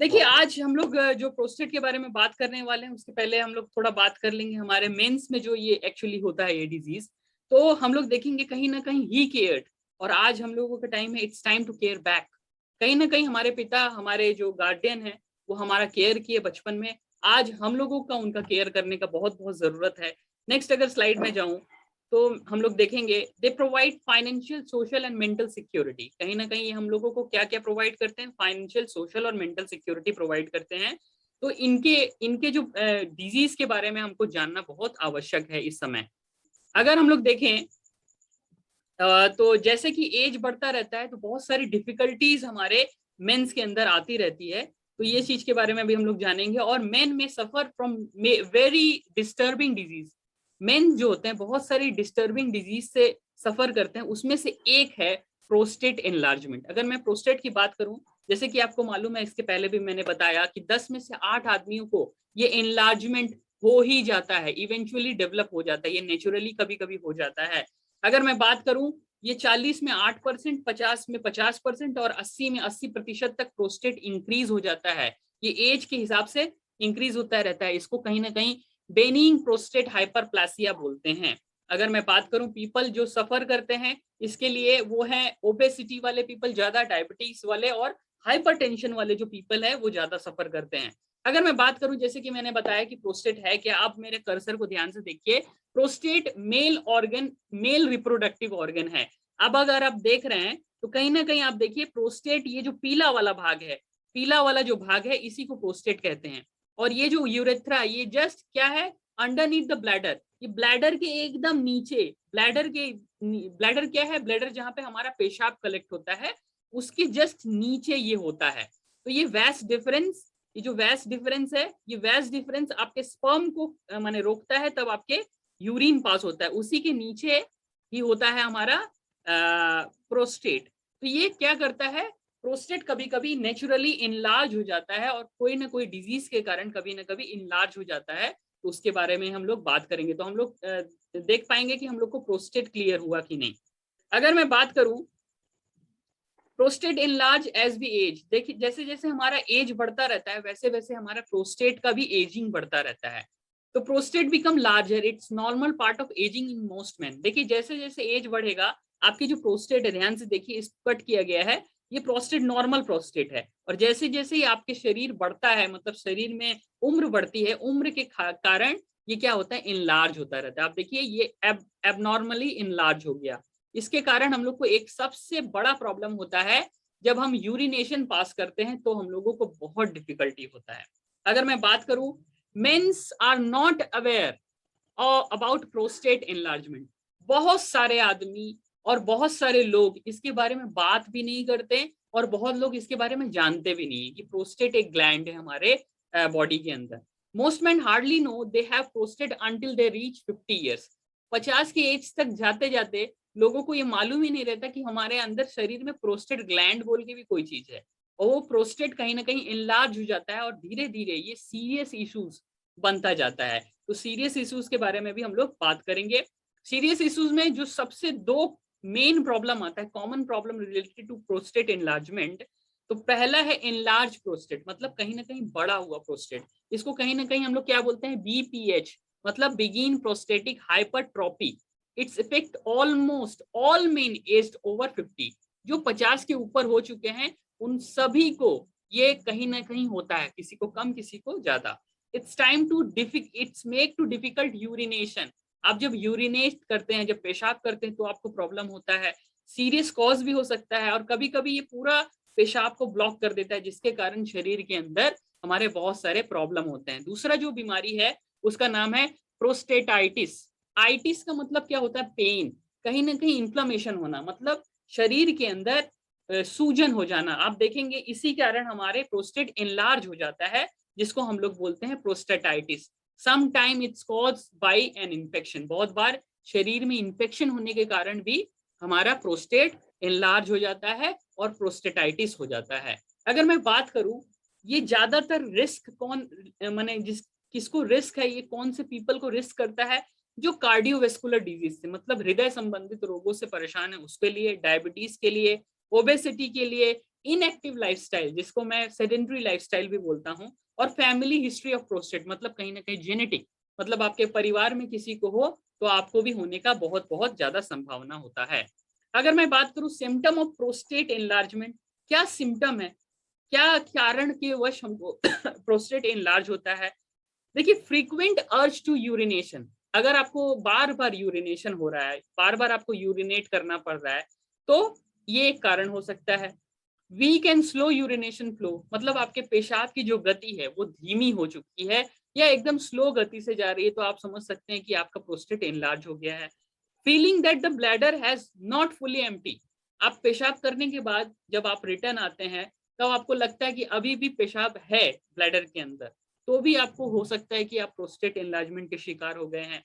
देखिए, आज हम लोग जो प्रोस्टेट के बारे में बात करने वाले हैं, उसके पहले हम लोग थोड़ा बात कर लेंगे हमारे मेंस में जो ये एक्चुअली होता है ये डिजीज। तो हम लोग देखेंगे कहीं ना कहीं ही केयर्ड, और आज हम लोगों का टाइम है, it's time to care back. कहीं ना कहीं हमारे पिता, हमारे जो गार्डियन है, वो हमारा केयर किए बचपन में। आज हम लोगों का उनका केयर करने का बहुत बहुत जरूरत है। नेक्स्ट अगर स्लाइड में जाऊं तो हम लोग देखेंगे they provide financial, social and mental security. कहीं ना कहीं हम लोगों को क्या क्या प्रोवाइड करते हैं, फाइनेंशियल, सोशल और मेंटल सिक्योरिटी प्रोवाइड करते हैं। तो इनके इनके जो डिजीज के बारे में हमको जानना बहुत आवश्यक है इस समय। अगर हम लोग देखें तो जैसे कि एज बढ़ता रहता है तो बहुत सारी डिफिकल्टीज हमारे मेंस के अंदर आती रहती है। तो ये चीज के बारे में भी हम लोग जानेंगे। और मेन में suffer from very disturbing disease. Main जो होते हैं बहुत सारी डिस्टर्बिंग डिजीज से सफर करते हैं, उसमें से एक है प्रोस्टेट एनलार्जमेंट। अगर मैं प्रोस्टेट की बात करूं, जैसे कि आपको मालूम है, इसके पहले भी मैंने बताया कि 10 में से 8 आदमियों को ये एनलार्जमेंट हो ही जाता है, इवेंचुअली डेवलप हो जाता है, ये नेचुरली कभी कभी हो जाता है। अगर मैं बात करूं, ये 40 में 8%, 50 में 50% और 80 में 80% तक प्रोस्टेट इंक्रीज हो जाता है। ये एज के हिसाब से इंक्रीज होता रहता है। इसको कहीं ना कहीं बेनिंग प्रोस्टेट हाइपरप्लासिया बोलते हैं। अगर मैं बात करूं पीपल जो सफर करते हैं इसके लिए, वो है ओबेसिटी वाले पीपल ज्यादा, डायबिटीज वाले और हाइपरटेंशन वाले जो पीपल है वो ज्यादा सफर करते हैं। अगर मैं बात करूं, जैसे कि मैंने बताया कि प्रोस्टेट है क्या, आप मेरे कर्सर को ध्यान से देखिए। Prostate male organ, male reproductive organ है। अब अगर आप देख रहे हैं तो कहीं ना कहीं आप देखिए प्रोस्टेट, ये जो पीला वाला भाग है, पीला वाला जो भाग है, इसी को प्रोस्टेट कहते हैं। और ये जो यूरेथ्रा, ये जस्ट क्या है, अंडरनीथ द ब्लैडर, ये ब्लैडर के एकदम नीचे, ब्लैडर क्या है, ब्लैडर जहां पे हमारा पेशाब कलेक्ट होता है, उसके जस्ट नीचे ये होता है। तो ये वैस डिफरेंस, ये जो वैस डिफरेंस है, ये वैस डिफरेंस आपके स्पर्म को माने रोकता है, तब आपके यूरिन पास होता है। उसी के नीचे ही होता है हमारा प्रोस्टेट। तो ये क्या करता है, प्रोस्टेट कभी कभी नेचुरली इनलार्ज हो जाता है, और कोई ना कोई डिजीज के कारण कभी ना कभी इनलार्ज हो जाता है। तो उसके बारे में हम लोग बात करेंगे, तो हम लोग देख पाएंगे कि हम लोग को प्रोस्टेट क्लियर हुआ कि नहीं। अगर मैं बात करूं prostate enlarge as we age, देखिए जैसे जैसे हमारा एज बढ़ता रहता है वैसे वैसे हमारा प्रोस्टेट का भी एजिंग बढ़ता रहता है। तो prostate become larger, it's normal part of ageing in most man. देखिए जैसे जैसे एज बढ़ेगा, आपकी जो प्रोस्टेट है, ध्यान से देखिए, इसको कट किया गया है, ये प्रोस्टेट नॉर्मल प्रोस्टेट है। और जैसे जैसे ही आपके शरीर बढ़ता है, मतलब शरीर में उम्र बढ़ती है, उम्र के कारण ये क्या होता है, इनलार्ज होता रहता है। आप देखिए ये एबनॉर्मली इनलार्ज हो गया। इसके कारण हम लोग को एक सबसे बड़ा प्रॉब्लम होता है, जब हम यूरिनेशन पास करते हैं तो हम लोगों को बहुत डिफिकल्टी होता है। अगर मैं बात करूं, mens are not aware about prostate enlargement. बहुत सारे आदमी और बहुत सारे लोग इसके बारे में बात भी नहीं करते, और बहुत लोग इसके बारे में जानते भी नहीं है कि प्रोस्टेट एक ग्लैंड है हमारे बॉडी के अंदर। Most man hardly know they have prostate until they reach 50 years. 50 की एज तक जाते जाते लोगों को ये मालूम ही नहीं रहता कि हमारे अंदर शरीर में प्रोस्टेट ग्लैंड बोल के भी कोई चीज है। और वो प्रोस्टेट कहीं ना कहीं इनलार्ज हो जाता है, और धीरे धीरे ये सीरियस इश्यूज बनता जाता है। तो सीरियस इश्यूज के बारे में भी हम लोग बात करेंगे। सीरियस इश्यूज में जो सबसे दो मेन प्रॉब्लम आता है, common problem related to prostate enlargement. तो पहला है एनलार्ज प्रोस्टेट, मतलब कहीं ना कहीं बड़ा हुआ प्रोस्टेट। इसको कहीं ना कहीं हम लोग क्या बोलते हैं, बीपीएच, मतलब benign prostatic hypertrophy. Its effect almost all men aged over 50। जो 50 के ऊपर हो चुके हैं उन सभी को ये कहीं ना कहीं होता है, किसी को कम किसी को ज्यादा। It's make too difficult urination. आप जब यूरिनेट करते हैं, जब पेशाब करते हैं, तो आपको प्रॉब्लम होता है। सीरियस कॉज भी हो सकता है, और कभी कभी ये पूरा पेशाब को ब्लॉक कर देता है, जिसके कारण शरीर के अंदर हमारे बहुत सारे प्रॉब्लम होते हैं। दूसरा जो बीमारी है उसका नाम है प्रोस्टेटाइटिस। आइटिस का मतलब क्या होता है, पेन, कहीं ना कहीं इंफ्लेमेशन होना, मतलब शरीर के अंदर सूजन हो जाना। आप देखेंगे इसी कारण हमारे प्रोस्टेट इनलार्ज हो जाता है, जिसको हम लोग बोलते हैं prostatitis. Some time it's cause by an infection. बहुत बार शरीर में इन्फेक्शन होने के कारण भी हमारा प्रोस्टेट इनलार्ज हो जाता है और प्रोस्टेटाइटिस हो जाता है। अगर मैं बात करूं, ये ज्यादातर रिस्क कौन, माने जिस किसको रिस्क है, ये कौन से पीपल को रिस्क करता है, जो कार्डियोवेस्कुलर डिजीज से, मतलब हृदय संबंधित रोगों से परेशान है उसके लिए, डायबिटीज के लिए, ओबेसिटी के लिए, इनएक्टिव लाइफस्टाइल, जिसको मैं सेडेंटरी लाइफस्टाइल भी बोलता हूँ, और फैमिली हिस्ट्री ऑफ प्रोस्टेट, मतलब कहीं ना कहीं जेनेटिक, मतलब आपके परिवार में किसी को हो तो आपको भी होने का बहुत बहुत ज्यादा संभावना होता है। अगर मैं बात करूं सिम्टम ऑफ प्रोस्टेट एनलार्जमेंट, क्या सिम्टम है, क्या कारण के वश हमको प्रोस्टेट एनलार्ज होता है। देखिए, फ्रीक्वेंट अर्ज टू यूरिनेशन, अगर आपको बार बार यूरिनेशन हो रहा है, बार बार आपको यूरिनेट करना पड़ रहा है, तो ये एक कारण हो सकता है। Weak and slow urination flow, मतलब आपके पेशाब की जो गति है वो धीमी हो चुकी है या एकदम स्लो गति से जा रही है, तो आप समझ सकते हैं कि आपका प्रोस्टेट एनलार्ज हो गया है। Feeling that the bladder has not fully empty, आप पेशाब करने के बाद जब आप रिटर्न आते हैं तब आपको लगता है कि अभी भी पेशाब है ब्लैडर के अंदर, तो भी आपको हो सकता है कि आप प्रोस्टेट एनलार्जमेंट के शिकार हो गए हैं।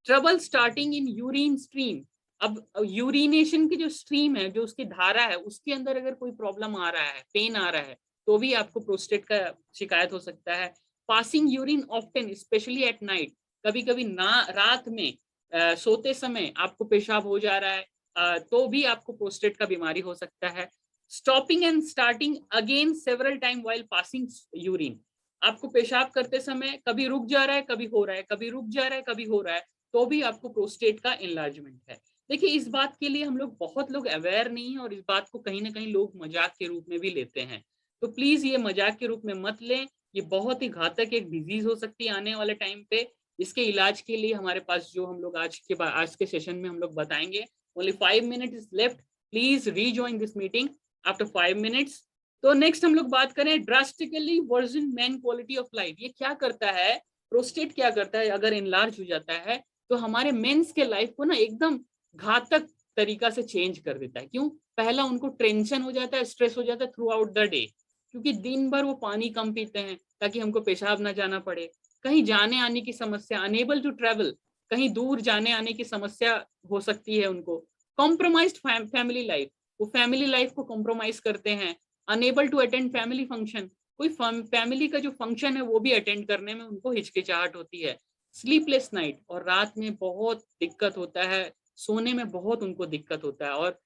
Trouble starting in urine stream, अब यूरिनेशन की जो स्ट्रीम है, जो उसकी धारा है, उसके अंदर अगर कोई प्रॉब्लम आ रहा है, पेन आ रहा है, तो भी आपको प्रोस्टेट का शिकायत हो सकता है। Passing urine often specially at night, कभी कभी ना रात में सोते समय आपको पेशाब हो जा रहा है, तो भी आपको प्रोस्टेट का बीमारी हो सकता है। Stopping and starting again several time while passing urine, आपको पेशाब करते समय कभी रुक जा रहा है, कभी हो रहा है, कभी रुक जा रहा है, कभी हो रहा है, तो भी आपको प्रोस्टेट का एनलार्जमेंट है। देखिए, इस बात के लिए हम लोग बहुत लोग अवेयर नहीं है और इस बात को कहीं ना कहीं लोग मजाक के रूप में भी लेते हैं, तो प्लीज ये मजाक के रूप में मत लें, ये बहुत ही घातक एक डिजीज हो सकती है आने वाले टाइम पे। इसके इलाज के लिए हमारे पास जो हम लोग आज के सेशन में हम लोग बताएंगे, only 5 minute is left, please rejoin this meeting after 5 minutes. तो नेक्स्ट हम लोग बात करें drastically version man quality of life, ये क्या करता है, प्रोस्टेट क्या करता है अगर इनलार्ज हो जाता है, तो हमारे मेंस के लाइफ को ना एकदम घातक तरीका से चेंज कर देता है। क्यों? पहला, उनको टेंशन हो जाता है, स्ट्रेस हो जाता है थ्रू आउट द डे, क्योंकि दिन भर वो पानी कम पीते हैं ताकि हमको पेशाब ना जाना पड़े। कहीं जाने आने की समस्या, अनेबल टू ट्रेवल, कहीं दूर जाने आने की समस्या हो सकती है उनको। कॉम्प्रोमाइज्ड फैमिली लाइफ, वो फैमिली लाइफ को कॉम्प्रोमाइज करते हैं। Unable to attend family function, कोई फैमिली का जो फंक्शन है वो भी अटेंड करने में उनको हिचकिचाहट होती है। स्लीपलेस नाइट, और रात में बहुत दिक्कत होता है, सोने में बहुत उनको दिक्कत होता है, और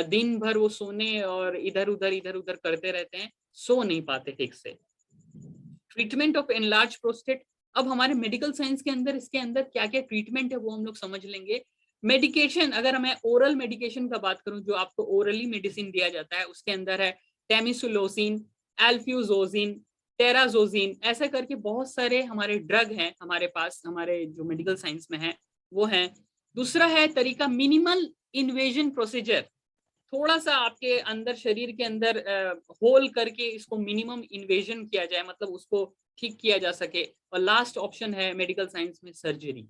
दिन भर वो सोने और इधर उधर करते रहते हैं, सो नहीं पाते ठीक से। ट्रीटमेंट ऑफ एनलार्ज प्रोस्टेट, अब हमारे मेडिकल साइंस के अंदर इसके अंदर क्या क्या ट्रीटमेंट है वो हम लोग समझ लेंगे। मेडिकेशन, अगर मैं ओरल मेडिकेशन का बात करूं, जो आपको ओरली मेडिसिन दिया जाता है, उसके अंदर है टेमिसुलोसिन, एल्फ्यूजोजिन, टेराजोजिन, ऐसे करके बहुत सारे हमारे ड्रग हैं हमारे पास, हमारे जो मेडिकल साइंस में है वो है। दूसरा है तरीका मिनिमल इन्वेजन प्रोसीजर, थोड़ा सा आपके अंदर शरीर के अंदर होल करके इसको मिनिमम इन्वेजन किया जाए, मतलब उसको ठीक किया जा सके। और लास्ट ऑप्शन है मेडिकल साइंस में सर्जरी।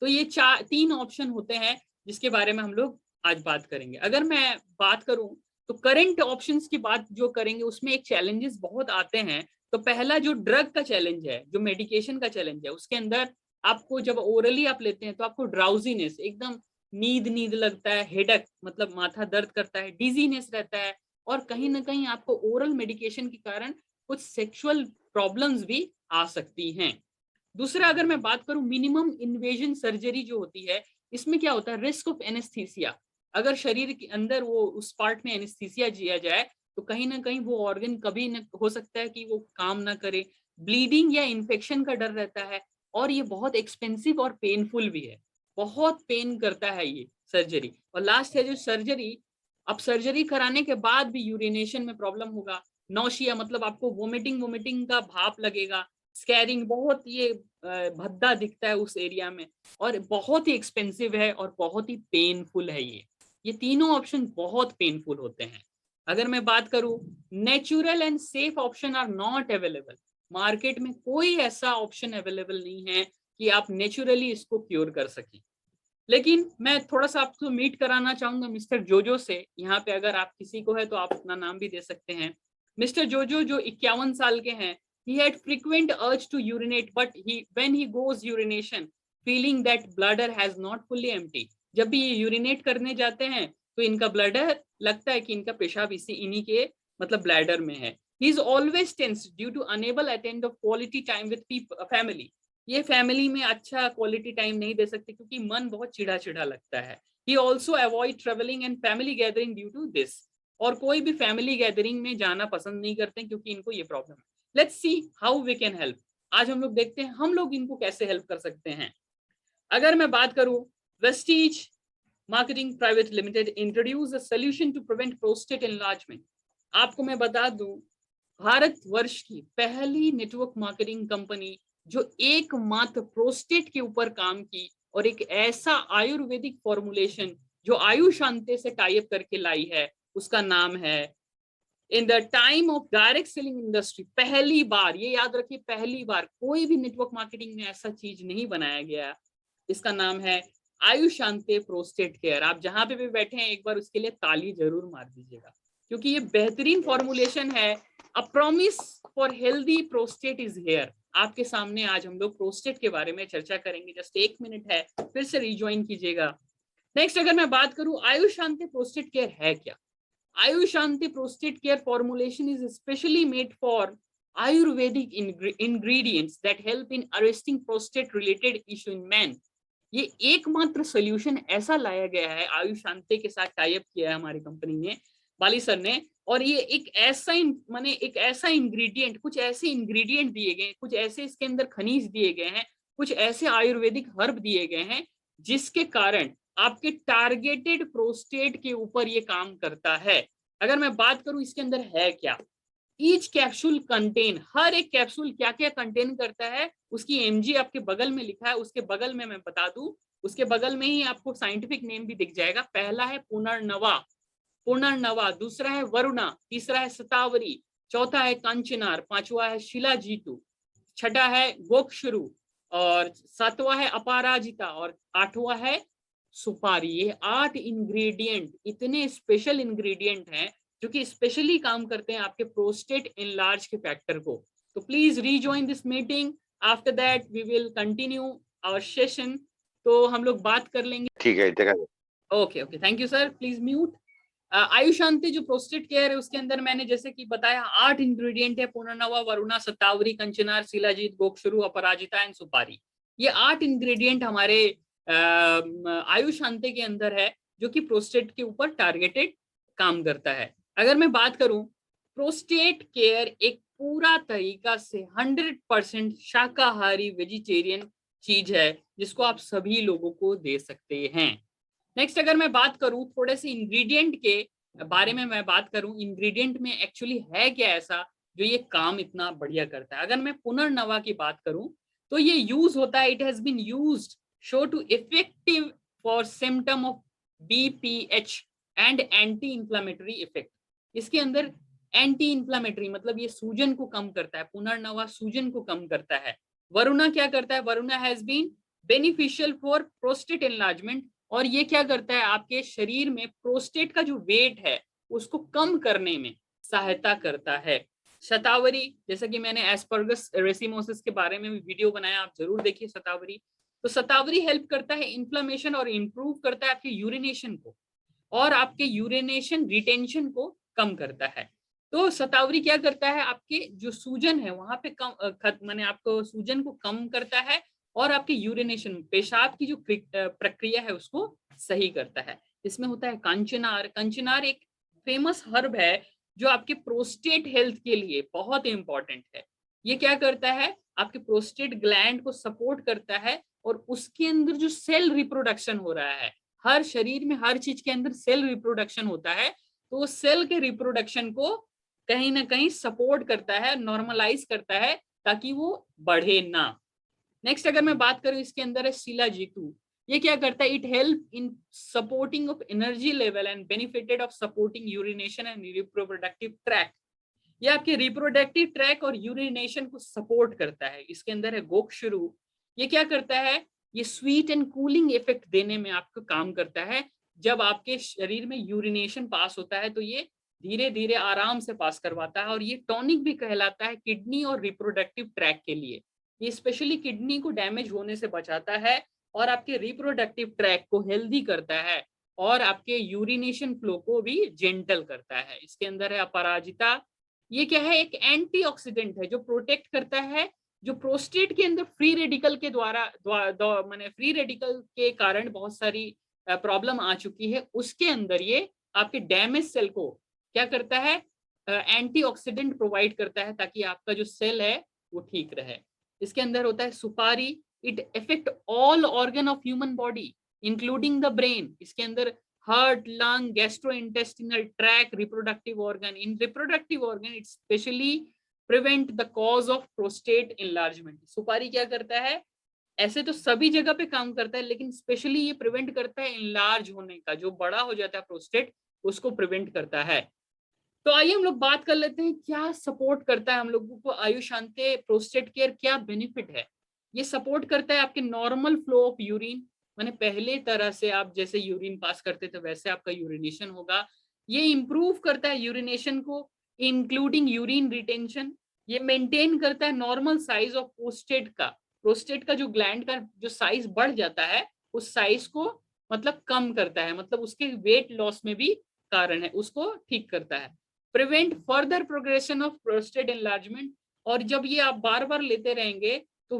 तो ये तीन ऑप्शन होते हैं जिसके बारे में हम लोग आज बात करेंगे। अगर मैं बात करूं तो करंट ऑप्शंस की बात जो करेंगे उसमें एक चैलेंजेस बहुत आते हैं। तो पहला जो ड्रग का चैलेंज है, जो मेडिकेशन का चैलेंज है, उसके अंदर आपको जब ओरली आप लेते हैं तो आपको ड्राउजीनेस, एकदम नींद नींद लगता है, हेडक मतलब माथा दर्द करता है, डिजीनेस रहता है, और कहीं ना कहीं आपको ओरल मेडिकेशन के कारण कुछ सेक्सुअल प्रॉब्लम्स भी आ सकती हैं। दूसरा, अगर मैं बात करूं मिनिमम इन्वेजन सर्जरी जो होती है, इसमें क्या होता है, रिस्क ऑफ एनेस्थीसिया, अगर शरीर के अंदर वो उस पार्ट में एनेस्थीसिया दिया जाए तो कहीं ना कहीं वो ऑर्गन कभी न हो सकता है कि वो काम ना करे, ब्लीडिंग या इन्फेक्शन का डर रहता है, और ये बहुत एक्सपेंसिव और पेनफुल भी है, बहुत पेन करता है ये सर्जरी। और लास्ट है जो सर्जरी, अब सर्जरी कराने के बाद भी यूरिनेशन में प्रॉब्लम होगा, नौशिया मतलब आपको वोमिटिंग वोमिटिंग का भाप लगेगा, स्कैरिंग, बहुत ये भद्दा दिखता है उस एरिया में, और बहुत ही एक्सपेंसिव है और बहुत ही पेनफुल है ये तीनों ऑप्शन बहुत पेनफुल होते हैं। अगर मैं बात करूं, natural and safe option are not available, market में कोई ऐसा ऑप्शन अवेलेबल नहीं है कि आप नेचुरली इसको क्योर कर सकें। लेकिन मैं थोड़ा सा आपको मीट कराना चाहूंगा मिस्टर जोजो से, यहाँ पे अगर आप किसी को है तो आप अपना नाम भी दे सकते हैं। मिस्टर जोजो जो 51 साल के हैं, he had frequent urge to urinate but when he goes urination feeling that bladder has not fully empty, जब भी ये यूरिनेट करने जाते हैं तो इनका ब्लैडर लगता है कि इनका पेशाब इन्हीं के मतलब ब्लैडर में है। he is always tense due to unable attend of quality time with family, ये फैमिली में अच्छा क्वालिटी टाइम नहीं दे सकते क्योंकि मन बहुत चिढ़ा चिढ़ा लगता है। he also avoid traveling and family gathering due to this, और कोई भी फैमिली गैदरिंग में जाना पसंद नहीं करते क्योंकि इनको ये प्रॉब्लम है। Let's see how we can help. आज हम लोग देखते हैं हम लोग इनको कैसे हेल्प कर सकते हैं। अगर मैं बात करूं, Vestige marketing private limited introduce a solution to prevent prostate enlargement. आपको मैं बता दूं, भारतवर्ष की पहली नेटवर्क मार्केटिंग कंपनी जो एकमात्र प्रोस्टेट के ऊपर काम की और एक ऐसा आयुर्वेदिक फॉर्मुलेशन जो आयुशांति से टाई अप करके लाई है, उसका नाम है, in the time of direct selling industry, पहली बार, ये याद रखिए, पहली बार कोई भी नेटवर्क मार्केटिंग में ऐसा चीज नहीं बनाया गया। इसका नाम है आयुशांति प्रोस्टेट केयर। आप जहां पे भी बैठे हैं एक बार उसके लिए ताली जरूर मार दीजिएगा, क्योंकि ये बेहतरीन फॉर्मुलेशन है। A promise for healthy prostate is here. आपके सामने आज हम लोग प्रोस्टेट के बारे में चर्चा करेंगे। जस्ट 1 मिनट है, फिर से रिज्वाइन कीजिएगा। नेक्स्ट अगर मैं बात करूं, आयुशांति प्रोस्टेट केयर है क्या? Ayushanti prostate care formulation is specially made for Ayurvedic ingredients that help in arresting prostate related issue in men। ये एकमात्र सोल्यूशन ऐसा लाया गया है, आयुशांति के साथ टाई अप किया है हमारी कंपनी ने, बाली सर ने। और ये एक ऐसा माने एक ऐसा इंग्रेडिएंट, कुछ ऐसे इंग्रेडिएंट दिए गए, कुछ ऐसे इसके अंदर खनिज दिए गए हैं, कुछ ऐसे आयुर्वेदिक हर्ब दिए गए हैं जिसके कारण आपके टारगेटेड प्रोस्टेट के ऊपर ये काम करता है। अगर मैं बात करूं इसके अंदर है क्या, ईच कैप्सूल कंटेन, हर एक कैप्सूल क्या क्या कंटेन करता है उसकी एमजी आपके बगल में लिखा है। उसके बगल में मैं बता दूं, उसके बगल में ही आपको साइंटिफिक नेम भी दिख जाएगा। पहला है पुनर्नवा, पुनर्नवा, दूसरा है वरुणा, तीसरा है शतावरी, चौथा है कंचनार, पांचवा है शिलाजीतु, छठा है गोक्षुरु, और सातवां है अपराजिता, और आठवां है सुपारी। ये 8 इंग्रेडिएंट इतने स्पेशल इंग्रेडिएंट हैं जो कि स्पेशली काम करते हैं आपके प्रोस्टेट एनलार्ज के फैक्टर को। तो please rejoin this meeting, after that we will continue our session. तो हम लोग बात कर लेंगे। ठीक है, देखा। Okay okay, thank you sir, please mute. Ayushanti जो प्रोस्टेट केयर है उसके अंदर मैंने जैसे कि बताया 8 इंग्रेडिएंट है, पुनर्नवा, वरुणा, शतावरी, कंचनार, शिलाजीत, गोक्षुरु, अपराजिता एंड सुपारी। ये 8 इंग्रेडिएंट हमारे आयुशांति के अंदर है जो कि प्रोस्टेट के ऊपर टारगेटेड काम करता है। अगर मैं बात करूं, प्रोस्टेट केयर एक पूरा तरीका से 100% शाकाहारी वेजिटेरियन चीज है जिसको आप सभी लोगों को दे सकते हैं। नेक्स्ट अगर मैं बात करूं थोड़े से इंग्रेडिएंट के बारे में, मैं बात करूं इंग्रेडिएंट में एक्चुअली है क्या ऐसा जो ये काम इतना बढ़िया करता है। अगर मैं पुनर्नवा की बात करूं तो ये यूज होता है, it has been used show to effective for symptom of BPH and anti inflammatory effect. इसके अंदर एंटी इंफ्लेमेटरी मतलब ये सूजन को कम करता है, पुनर्नवा सूजन को कम करता है। वरुणा क्या करता है, Varuna has been beneficial for prostate enlargement, और ये क्या करता है आपके शरीर में प्रोस्टेट का जो वेट है उसको कम करने में सहायता करता है। शतावरी, जैसा कि मैंने एस्पर्गस रेसिमोसिस के बारे में भी वीडियो बनाया, आप जरूर देखिए शतावरी। तो शतावरी हेल्प करता है इन्फ्लेमेशन और इंप्रूव करता है आपके यूरिनेशन को, और आपके यूरिनेशन रिटेंशन को कम करता है। तो शतावरी क्या करता है, आपके जो सूजन है वहां पे कम माने आपको सूजन को कम करता है, और आपके यूरिनेशन, पेशाब की जो प्रक्रिया है उसको सही करता है। इसमें होता है कंचनार। कंचनार एक फेमस हर्ब है जो आपके प्रोस्टेट हेल्थ के लिए बहुत इंपॉर्टेंट है। ये क्या करता है, आपके प्रोस्टेट ग्लैंड को सपोर्ट करता है, और उसके अंदर जो सेल रिप्रोडक्शन हो रहा है, हर शरीर में हर चीज के अंदर सेल रिप्रोडक्शन होता है, तो सेल के रिप्रोडक्शन को कहीं ना कहीं सपोर्ट करता है, नॉर्मलाइज करता है ताकि वो बढ़े ना। नेक्स्ट अगर मैं बात करूं इसके अंदर है शिलाजीतु। ये क्या करता है, it help in supporting of energy level and benefited of supporting urination and reproductive tract. ये आपके रिप्रोडक्टिव ट्रैक और यूरिनेशन को सपोर्ट करता है। इसके अंदर है गोक्षुरु। ये क्या करता है, ये स्वीट एंड कूलिंग इफेक्ट देने में आपको काम करता है। जब आपके शरीर में यूरिनेशन पास होता है तो ये धीरे धीरे आराम से पास करवाता है, और ये टॉनिक भी कहलाता है किडनी और रिप्रोडक्टिव ट्रैक के लिए। ये स्पेशली किडनी को डैमेज होने से बचाता है, और आपके रिप्रोडक्टिव ट्रैक को हेल्दी करता है, और आपके यूरिनेशन फ्लो को भी जेंटल करता है। इसके अंदर है अपराजिता। ये क्या है, एक एंटीऑक्सीडेंट है जो प्रोटेक्ट करता है, जो प्रोस्टेट के अंदर फ्री रेडिकल के माने फ्री रेडिकल के कारण बहुत सारी प्रॉब्लम आ चुकी है, उसके अंदर ये आपके डैमेज सेल को क्या करता है, एंटीऑक्सीडेंट प्रोवाइड करता है ताकि आपका जो सेल है वो ठीक रहे। इसके अंदर होता है सुपारी, it affect all organ of human body including the brain. इसके अंदर heart, lung, gastrointestinal track, reproductive organ. In reproductive organ it specially prevent the cause of prostate enlargement. सुपारी क्या करता है, ऐसे तो सभी जगह पे काम करता है, लेकिन स्पेशली ये प्रिवेंट करता है इनलार्ज होने का, जो बड़ा हो जाता है प्रोस्टेट उसको प्रिवेंट करता है। तो आइए हम लोग बात कर लेते हैं क्या सपोर्ट करता है हम लोगों को आयुशांते प्रोस्टेट केयर, क्या बेनिफिट है। ये सपोर्ट करता है आपके नॉर्मल फ्लो ऑफ यूरिन, माने पहले तरह से आप जैसे यूरिन पास करते थे वैसे आपका यूरिनेशन होगा। ये इंप्रूव करता है यूरिनेशन को, इंक्लूडिंग यूरिन रिटेंशन। ये मेंटेन करता है नॉर्मल साइज ऑफ प्रोस्टेट का। प्रोस्टेट का जो ग्लैंड का जो साइज बढ़ जाता है उस साइज को मतलब कम करता है, मतलब उसके वेट लॉस में भी कारण है, उसको ठीक करता है। Prevent further progression of prostate enlargement. और जब ये आप बार बार लेते रहेंगे तो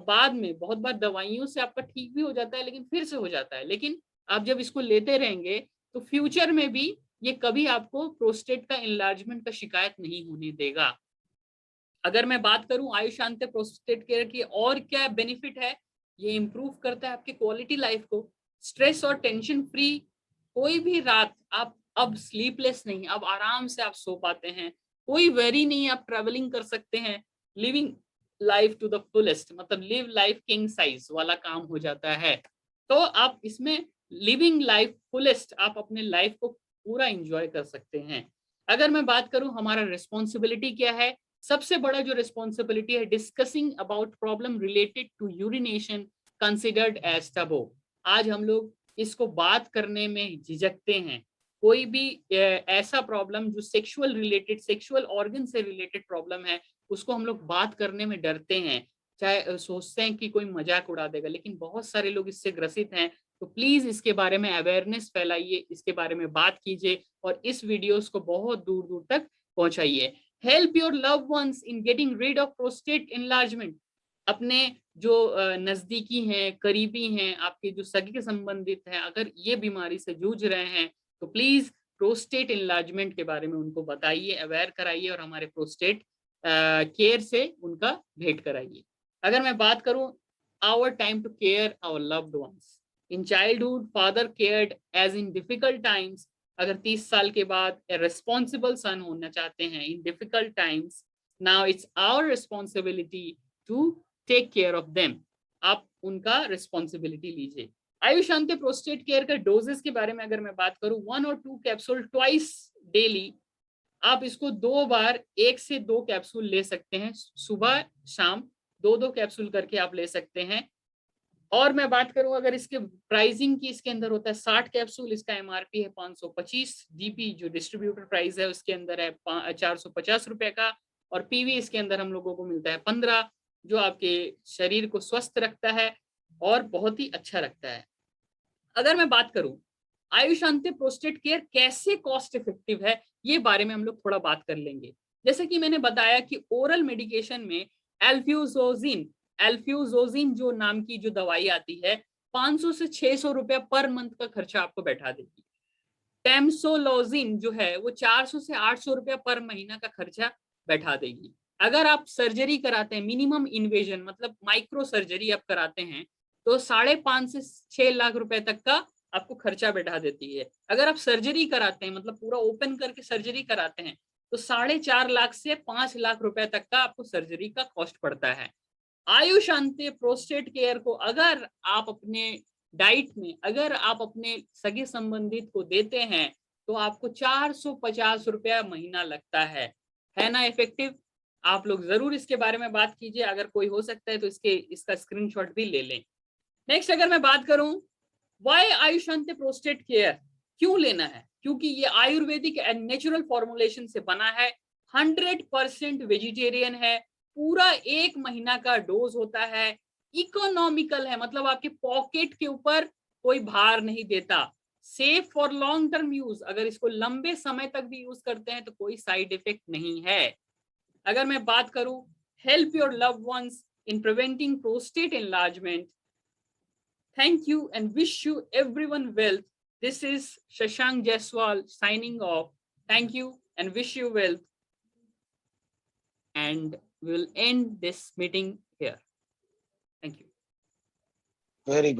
बाद में बहुत बार दवाइयों से आपका ठीक भी हो जाता है लेकिन फिर से हो जाता है, लेकिन आप जब इसको लेते रहेंगे तो फ्यूचर में भी ये कभी आपको प्रोस्टेट का एनलार्जमेंट का शिकायत नहीं होने देगा। अगर मैं बात करूं आयुशांते प्रोस्टेट केयर की और क्या बेनिफिट है, ये इंप्रूव करता है आपकी क्वालिटी लाइफ को, स्ट्रेस और टेंशन फ्री। कोई भी रात आप अब स्लीपलेस नहीं, अब आराम से आप सो पाते हैं, कोई वेरी नहीं, आप ट्रेवलिंग कर सकते हैं, living life to the fullest, मतलब लिव लाइफ किंग साइज वाला काम हो जाता है। तो आप इसमें लिविंग लाइफ फुलेस्ट, आप अपने लाइफ को पूरा एंजॉय कर सकते हैं। अगर मैं बात करूं हमारा रिस्पॉन्सिबिलिटी क्या है, सबसे बड़ा जो रिस्पॉन्सिबिलिटी है, discussing about problem related to urination considered as taboo. आज हम लोग इसको बात करने में झिझकते हैं। कोई भी ऐसा प्रॉब्लम जो सेक्सुअल रिलेटेड, सेक्सुअल ऑर्गन से रिलेटेड प्रॉब्लम है, उसको हम लोग बात करने में डरते हैं, चाहे सोचते हैं कि कोई मजाक उड़ा देगा, लेकिन बहुत सारे लोग इससे ग्रसित हैं। तो प्लीज इसके बारे में अवेयरनेस फैलाइए, इसके बारे में बात कीजिए और इस वीडियोस को बहुत दूर दूर तक पहुंचाइए। Help your love ones in getting rid of prostate enlargement. अपने जो नजदीकी हैं, करीबी हैं, आपके जो सगे संबंधित हैं, अगर ये बीमारी से जूझ रहे हैं तो प्लीज प्रोस्टेट एनलार्जमेंट के बारे में उनको बताइए, अवेयर कराइए और हमारे प्रोस्टेट केयर से उनका भेंट कराइए। अगर मैं बात करूं our time to care our loved ones. In childhood father cared as in difficult times. अगर 30 साल के बाद रिस्पॉन्सिबल सन होना चाहते हैं in difficult times, now it's our responsibility to take care of them. आप उनका रिस्पॉन्सिबिलिटी लीजिए। आयुशांते प्रोस्टेट केयर का डोजेस के बारे में अगर मैं बात करूं, 1 और 2 कैप्सूल ट्वाइस डेली। आप इसको 2 बार 1 से 2 कैप्सूल ले सकते हैं, सुबह शाम 2-2 कैप्सूल करके आप ले सकते हैं। और मैं बात करूं अगर इसके प्राइसिंग की, इसके अंदर होता है 60 कैप्सूल, इसका एमआरपी है 525। डीपी जो डिस्ट्रीब्यूटर प्राइस है उसके अंदर है 450 रुपए का। और पीवी इसके अंदर हम लोगों को मिलता है 15, जो आपके शरीर को स्वस्थ रखता है और बहुत ही अच्छा रखता है। अगर मैं बात करूं आयुशांते प्रोस्टेट केयर कैसे कॉस्ट इफेक्टिव है, ये बारे में हम लोग थोड़ा बात कर लेंगे। जैसे कि मैंने बताया कि ओरल मेडिकेशन में एल्फ्यूजोजिन, एल्फ्यूजोजिन जो नाम की जो दवाई आती है 500 से 600 रुपया पर मंथ का खर्चा आपको बैठा देगी। टेम्सोलोजिन जो है वो 400 से 800 रुपया पर महीना का खर्चा बैठा देगी। अगर आप सर्जरी कराते हैं, मिनिमम इन्वेजन मतलब माइक्रो सर्जरी आप कराते हैं, तो 5.5 से 6 लाख रुपए तक का आपको खर्चा बैठा देती है। अगर आप सर्जरी कराते हैं मतलब पूरा ओपन करके सर्जरी कराते हैं तो 4.5 लाख से 5 लाख रुपए तक का आपको सर्जरी का कॉस्ट पड़ता है। आयुशांते प्रोस्टेट केयर को अगर आप अपने डाइट में, अगर आप अपने सगे संबंधित को देते हैं तो आपको 450 रुपया महीना लगता है ना इफेक्टिव। आप लोग जरूर इसके बारे में बात कीजिए, अगर कोई हो सकता है तो इसका स्क्रीनशॉट भी ले लें। नेक्स्ट अगर मैं बात करूं व्हाई आयुशांते प्रोस्टेट केयर, क्यों लेना है, क्योंकि ये आयुर्वेदिक एंड नेचुरल फॉर्मुलेशन से बना है, 100% वेजिटेरियन है, पूरा 1 महीना का डोज होता है, इकोनॉमिकल है, मतलब आपके पॉकेट के ऊपर कोई भार नहीं देता, safe for long term use, अगर इसको लंबे समय तक भी यूज करते हैं तो कोई साइड इफेक्ट नहीं है। अगर मैं बात करूं help your love ones in preventing prostate enlargement. Thank you and wish you everyone well. This is Shashank Jaiswal signing off. Thank you and wish you well. And we will end this meeting here. Thank you. Very good.